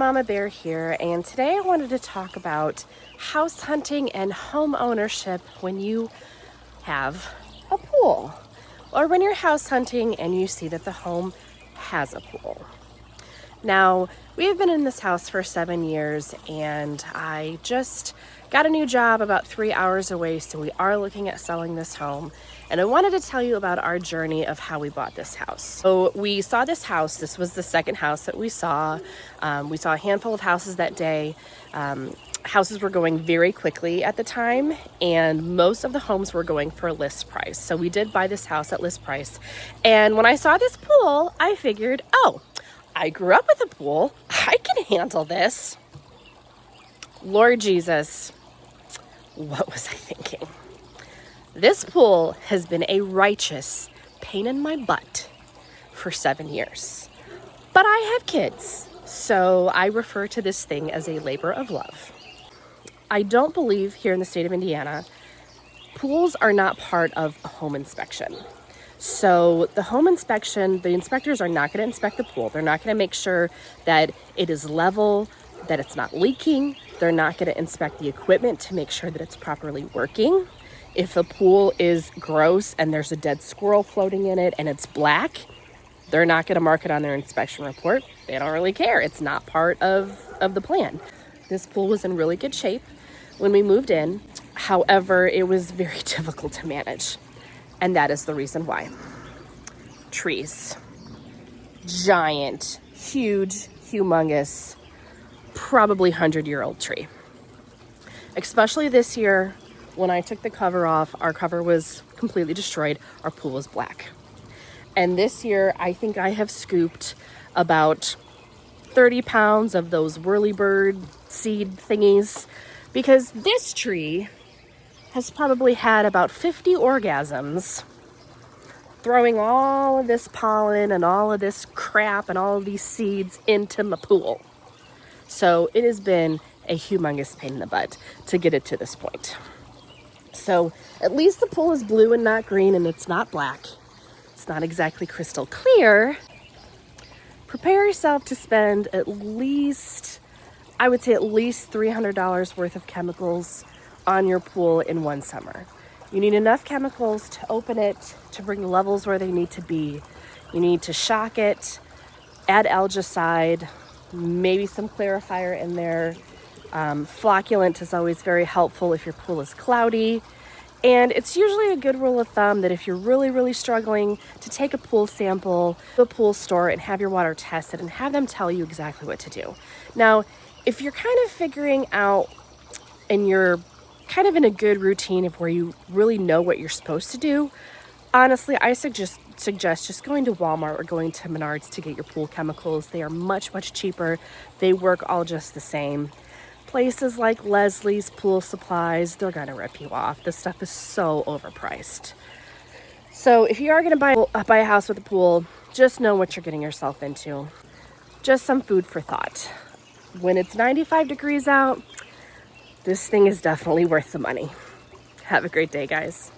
Mama Bear here, and today I wanted to talk about house hunting and home ownership when you have a pool, or when you're house hunting and you see that the home has a pool. Now, we have been in this house for 7 years, and I just got a new job about 3 hours away, so we are looking at selling this home. And I wanted to tell you about our journey of how we bought this house. So we saw this house. This was the second house that we saw. We saw a handful of houses that day. Houses were going very quickly at the time, and most of the homes were going for a list price. So we did buy this house at list price. And when I saw this pool, I figured, oh, I grew up with a pool. I can handle this. Lord Jesus, what was I thinking? This pool has been a righteous pain in my butt for 7 years. But I have kids, so I refer to this thing as a labor of love. I don't believe here in the state of Indiana, pools are not part of a home inspection. So the home inspection, the inspectors are not going to inspect the pool. They're not going to make sure that it is level, that it's not leaking. They're not going to inspect the equipment to make sure that it's properly working. If the pool is gross and there's a dead squirrel floating in it and it's black, they're not going to mark it on their inspection report. They don't really care. It's not part of the plan. This pool was in really good shape when we moved in. However, it was very difficult to manage. And that is the reason why. Trees. Giant, huge, humongous, probably 100-year-old tree. Especially this year, when I took the cover off, our cover was completely destroyed. Our pool was black. And this year, I think I have scooped about 30 pounds of those whirlybird seed thingies, because this tree has probably had about 50 orgasms throwing all of this pollen and all of this crap and all of these seeds into my pool. So it has been a humongous pain in the butt to get it to this point. So at least the pool is blue and not green, and it's not black. It's not exactly crystal clear. Prepare yourself to spend at least, I would say at least $300 worth of chemicals on your pool in one summer. You need enough chemicals to open it, to bring the levels where they need to be. You need to shock it, add algicide, maybe some clarifier in there. Flocculant is always very helpful if your pool is cloudy. And it's usually a good rule of thumb that if you're really, really struggling, to take a pool sample to a pool store and have your water tested and have them tell you exactly what to do. Now, if you're kind of figuring out and you're kind of in a good routine of where you really know what you're supposed to do, honestly, I suggest just going to Walmart or going to Menards to get your pool chemicals. They are much, much cheaper. They work all just the same. Places like Leslie's Pool Supplies, they're gonna rip you off. This stuff is so overpriced. So if you are gonna buy a house with a pool, just know what you're getting yourself into. Just some food for thought. When it's 95 degrees out, this thing is definitely worth the money. Have a great day, guys.